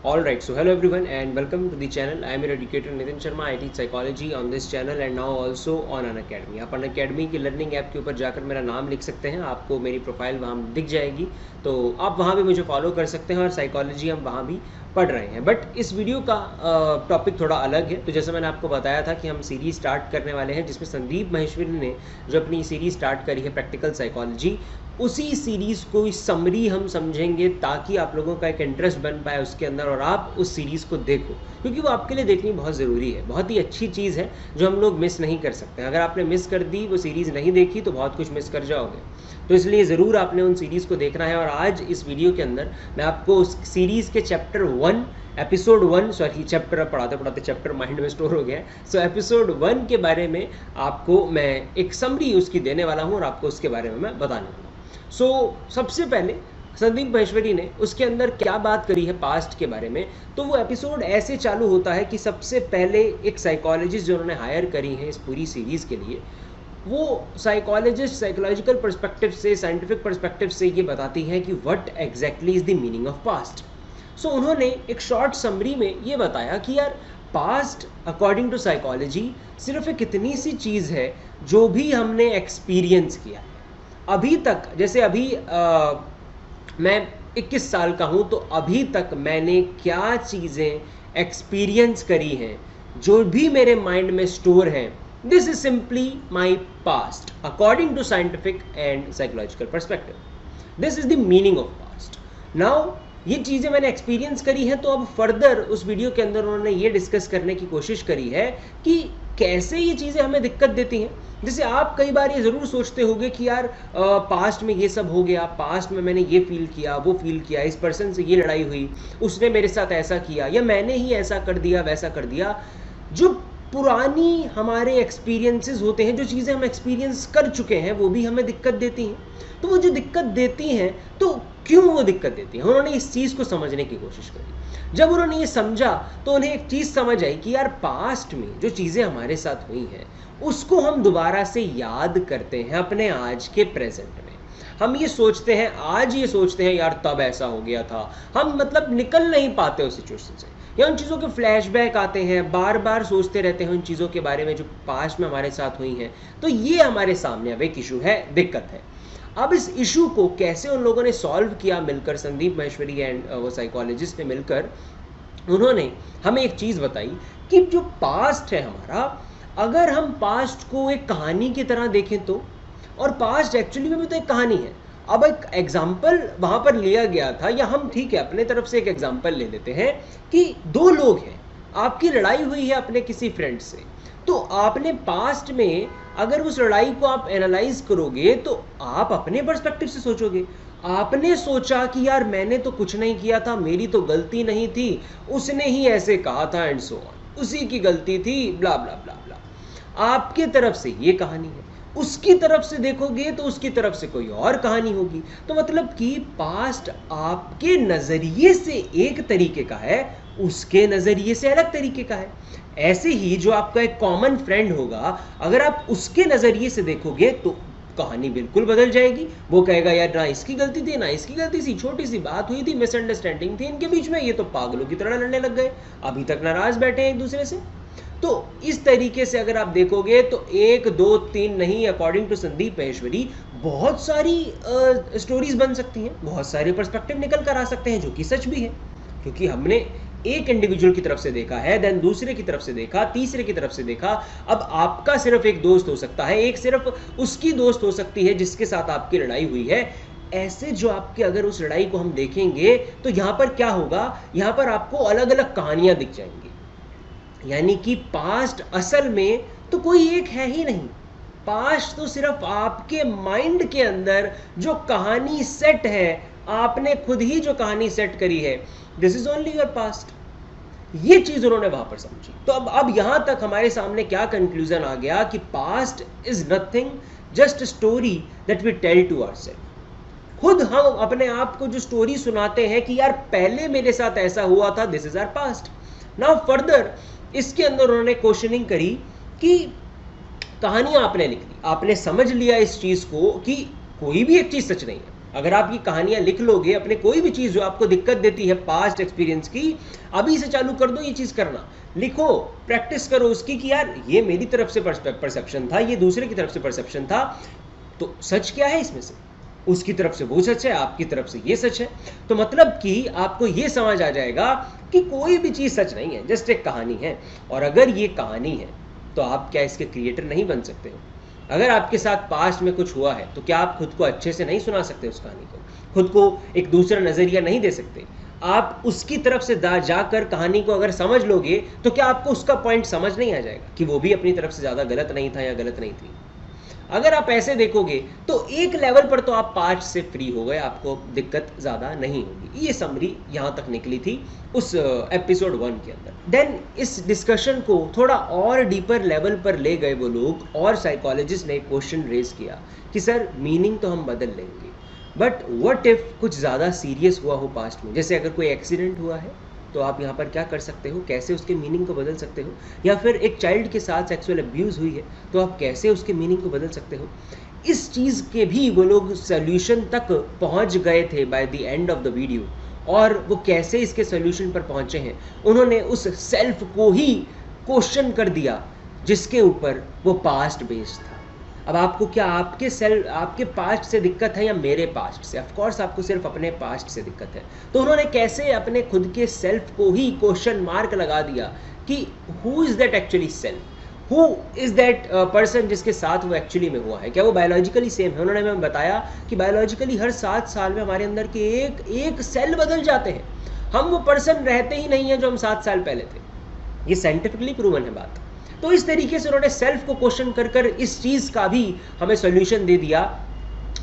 All right, so hello everyone and welcome to the channel. I am your educator Nitin Sharma. I teach psychology on this channel and now also on Unacademy. आप Unacademy की learning app के ऊपर जाकर मेरा नाम लिख सकते हैं, आपको मेरी प्रोफाइल वहाँ दिख जाएगी, तो आप वहाँ भी मुझे फॉलो कर सकते हैं और साइकोलॉजी हम वहाँ भी पढ़ रहे हैं। बट इस वीडियो का टॉपिक थोड़ा अलग है। तो जैसे मैंने आपको बताया था कि हम सीरीज़ स्टार्ट करने वाले हैं जिसमें संदीप माहेश्वरी ने जो अपनी सीरीज़ स्टार्ट करी है प्रैक्टिकल साइकोलॉजी, उसी सीरीज़ को इस समरी हम समझेंगे ताकि आप लोगों का एक इंटरेस्ट बन पाए उसके अंदर और आप उस सीरीज़ को देखो, क्योंकि वो आपके लिए देखनी बहुत ज़रूरी है। बहुत ही अच्छी चीज़ है जो हम लोग मिस नहीं कर सकते। अगर आपने मिस कर दी, वो सीरीज़ नहीं देखी, तो बहुत कुछ मिस कर जाओगे। तो इसलिए ज़रूर आपने उन सीरीज़ को देखना है। और आज इस वीडियो के अंदर मैं आपको उस सीरीज़ के चैप्टर 1 एपिसोड 1 सॉरी चैप्टर पढ़ाते पढ़ाते चैप्टर माइंड में स्टोर हो गया है। सो एपिसोड 1 के बारे में आपको मैं एक समरी उसकी देने वाला हूँ और आपको उसके बारे में मैं बताने वाला हूँ। सबसे पहले संदीप माहेश्वरी ने उसके अंदर क्या बात करी है पास्ट के बारे में। तो वो एपिसोड ऐसे चालू होता है कि सबसे पहले एक साइकोलॉजिस्ट जो उन्होंने हायर करी है इस पूरी सीरीज़ के लिए, वो साइकोलॉजिस्ट साइकोलॉजिकल पर्सपेक्टिव से, साइंटिफिक पर्सपेक्टिव से ये बताती है कि what exactly is the meaning of past. So उन्होंने एक शॉर्ट समरी में ये बताया कि यार पास्ट अकॉर्डिंग टू साइकोलॉजी सिर्फ एक इतनी सी चीज़ है जो भी हमने एक्सपीरियंस किया है अभी तक। जैसे अभी मैं 21 साल का हूँ, तो अभी तक मैंने क्या चीज़ें एक्सपीरियंस करी हैं जो भी मेरे माइंड में स्टोर हैं, this is simply my past according to scientific and psychological perspective. This is the meaning of past. Now ये चीज़ें मैंने एक्सपीरियंस करी हैं, तो अब फर्दर उस वीडियो के अंदर उन्होंने ये डिस्कस करने की कोशिश करी है कि कैसे ये चीज़ें हमें दिक्कत देती हैं। जैसे आप कई बार ये ज़रूर सोचते होंगे कि यार पास्ट में ये सब हो गया, पास्ट में मैंने ये फील किया, वो फील किया, इस पर्सन से ये लड़ाई हुई, उसने मेरे साथ ऐसा किया, या मैंने ही ऐसा कर दिया, वैसा कर दिया। जो पुरानी हमारे एक्सपीरियंसेस होते हैं, जो चीज़ें हम एक्सपीरियंस कर चुके हैं, वो भी हमें दिक्कत देती हैं। तो वो जो दिक्कत देती हैं, तो क्यों वो दिक्कत देती हैं, उन्होंने इस चीज़ को समझने की कोशिश करी। जब उन्होंने ये समझा तो उन्हें एक चीज़ समझ आई कि यार पास्ट में जो चीज़ें हमारे साथ हुई हैं उसको हम दोबारा से याद करते हैं अपने आज के प्रेजेंट में। हम ये सोचते हैं, आज ये सोचते हैं यार तब ऐसा हो गया था, हम मतलब निकल नहीं पाते उस सिचुएशन से, या उन चीज़ों के फ्लैशबैक आते हैं, बार बार सोचते रहते हैं उन चीज़ों के बारे में जो पास्ट में हमारे साथ हुई हैं। तो ये हमारे सामने अब एक इशू है, दिक्कत है। अब इस इशू को कैसे उन लोगों ने सॉल्व किया मिलकर, संदीप माहेश्वरी एंड वो साइकोलॉजिस्ट ने मिलकर, उन्होंने हमें एक चीज़ बताई कि जो पास्ट है हमारा, अगर हम पास्ट को एक कहानी की तरह देखें तो, और पास्ट एक्चुअली में भी तो एक कहानी है। अब एक एग्जाम्पल वहाँ पर लिया गया था, या हम ठीक है अपने तरफ से एक एग्जाम्पल ले लेते हैं कि दो लोग हैं, आपकी लड़ाई हुई है अपने किसी फ्रेंड से, तो आपने पास्ट में अगर उस लड़ाई को आप एनालाइज करोगे तो आप अपने पर्सपेक्टिव से सोचोगे। आपने सोचा कि यार मैंने तो कुछ नहीं किया था, मेरी तो गलती नहीं थी, उसने ही ऐसे कहा था एंड सो ऑन, उसी की गलती थी, ब्ला ब्ला ब्ला ब्ला। आपके तरफ से ये कहानी है, उसकी तरफ से देखोगे तो उसकी तरफ से कोई और कहानी होगी। तो मतलब कि पास्ट आपके नजरिए से एक तरीके का है, उसके नजरिए से अलग तरीके का है। ऐसे ही जो आपका एक कॉमन फ्रेंड होगा, अगर आप उसके नजरिए से देखोगे तो कहानी बिल्कुल बदल जाएगी। वो कहेगा यार ना इसकी गलती थी ना इसकी गलती थी, छोटी सी बात हुई थी, मिसअंडरस्टैंडिंग थी इनके बीच में, ये तो पागलों की तरह लड़ने लग गए, अभी तक नाराज बैठे हैं एक दूसरे से। तो इस तरीके से अगर आप देखोगे तो 1 2 3 नहीं, अकॉर्डिंग टू संदीप माहेश्वरी बहुत सारी स्टोरीज बन सकती हैं, बहुत सारे पर्सपेक्टिव निकल कर आ सकते हैं, जो कि सच भी है। क्योंकि हमने एक इंडिविजुअल की तरफ से देखा है, देन दूसरे की तरफ से देखा, तीसरे की तरफ से देखा। अब आपका सिर्फ एक दोस्त हो सकता है, एक सिर्फ उसकी दोस्त हो सकती है जिसके साथ आपकी लड़ाई हुई है। ऐसे जो आपके अगर उस लड़ाई को हम देखेंगे तो यहाँ पर क्या होगा, यहाँ पर आपको अलग अलग कहानियां दिख जाएंगी। यानी कि पास्ट असल में तो कोई एक है ही नहीं। पास्ट तो सिर्फ आपके माइंड के अंदर जो कहानी सेट है, आपने खुद ही जो कहानी सेट करी है, this is only your past. ये चीज उन्होंने वहां पर समझी। तो अब यहां तक हमारे सामने क्या कंक्लूजन आ गया कि past is nothing, just story that we tell to ourselves. खुद हम अपने आप को जो स्टोरी सुनाते हैं कि यार पहले मेरे साथ ऐसा हुआ था, this is our past. Now further इसके अंदर उन्होंने क्वेश्चनिंग करी कि कहानियां आपने लिख दी, आपने समझ लिया इस चीज को कि कोई भी एक चीज सच नहीं है, अगर आप ये कहानियां लिख लोगे, अपने कोई भी चीज़ जो आपको दिक्कत देती है पास्ट एक्सपीरियंस की, अभी से चालू कर दो ये चीज़ करना, लिखो, प्रैक्टिस करो उसकी कि यार ये मेरी तरफ से परसेप्शन था, ये दूसरे की तरफ से परसेप्शन था, तो सच क्या है इसमें से, उसकी तरफ से वो सच है, आपकी तरफ से ये सच है। तो मतलब कि आपको ये समझ आ जाएगा कि कोई भी चीज़ सच नहीं है, जस्ट एक कहानी है। और अगर ये कहानी है तो आप क्या इसके क्रिएटर नहीं बन सकते हो? अगर आपके साथ पास्ट में कुछ हुआ है तो क्या आप खुद को अच्छे से नहीं सुना सकते उस कहानी को, खुद को एक दूसरा नज़रिया नहीं दे सकते? आप उसकी तरफ से जाकर कहानी को अगर समझ लोगे तो क्या आपको उसका पॉइंट समझ नहीं आ जाएगा कि वो भी अपनी तरफ से ज़्यादा गलत नहीं था या गलत नहीं थी? अगर आप ऐसे देखोगे तो एक लेवल पर तो आप पास्ट से फ्री हो गए, आपको दिक्कत ज़्यादा नहीं होगी। ये समरी यहाँ तक निकली थी उस एपिसोड 1 के अंदर। देन इस डिस्कशन को थोड़ा और डीपर लेवल पर ले गए वो लोग, और साइकोलॉजिस्ट ने क्वेश्चन रेज किया कि सर मीनिंग तो हम बदल लेंगे, बट व्हाट इफ कुछ ज़्यादा सीरियस हुआ हो पास्ट में, जैसे अगर कोई एक्सीडेंट हुआ है तो आप यहाँ पर क्या कर सकते हो, कैसे उसके मीनिंग को बदल सकते हो? या फिर एक चाइल्ड के साथ सेक्सुअल अब्यूज़ हुई है तो आप कैसे उसके मीनिंग को बदल सकते हो? इस चीज़ के भी वो लोग सोल्यूशन तक पहुँच गए थे by the end of the video. और वो कैसे इसके सोल्यूशन पर पहुँचे हैं, उन्होंने उस सेल्फ को ही क्वेश्चन कर दिया जिसके ऊपर वो पास्ट बेस्ड था। अब आपको क्या आपके पास्ट से दिक्कत है या मेरे पास्ट से? ऑफ कोर्स आपको सिर्फ अपने पास्ट से दिक्कत है। तो उन्होंने कैसे अपने खुद के सेल्फ को ही क्वेश्चन मार्क लगा दिया कि who is that actually self, who is that person जिसके साथ वो एक्चुअली में हुआ है, क्या वो बायोलॉजिकली सेम है? उन्होंने हमें बताया कि बायोलॉजिकली हर 7 साल में हमारे अंदर के एक सेल बदल जाते हैं, हम वो पर्सन रहते ही नहीं हैं जो हम 7 साल पहले थे। ये साइंटिफिकली प्रूवन है बात। तो इस तरीके से उन्होंने सेल्फ को क्वेश्चन कर इस चीज़ का भी हमें सॉल्यूशन दे दिया,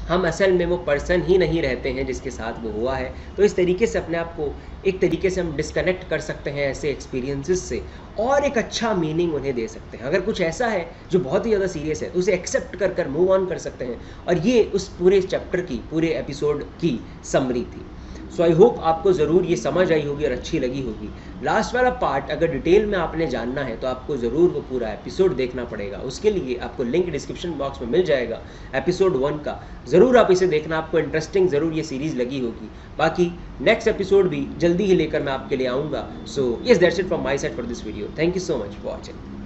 हम असल में वो पर्सन ही नहीं रहते हैं जिसके साथ वो हुआ है। तो इस तरीके से अपने आप को एक तरीके से हम डिस्कनेक्ट कर सकते हैं ऐसे एक्सपीरियंसेस से, और एक अच्छा मीनिंग उन्हें दे सकते हैं। अगर कुछ ऐसा है जो बहुत ही ज़्यादा सीरियस है तो उसे एक्सेप्ट कर मूव ऑन कर सकते हैं। और ये उस पूरे चैप्टर की, पूरे एपिसोड की समरी थी। सो आई होप आपको ज़रूर ये समझ आई होगी और अच्छी लगी होगी। लास्ट वाला पार्ट अगर डिटेल में आपने जानना है तो आपको ज़रूर वो पूरा एपिसोड देखना पड़ेगा। उसके लिए आपको लिंक डिस्क्रिप्शन बॉक्स में मिल जाएगा एपिसोड 1 का, ज़रूर आप इसे देखना, आपको इंटरेस्टिंग ज़रूर ये सीरीज़ लगी होगी। बाकी नेक्स्ट एपिसोड भी जल्दी ही लेकर मैं आपके लिए आऊँगा। So yes, that's it from my side for this video. Thank you so much for watching.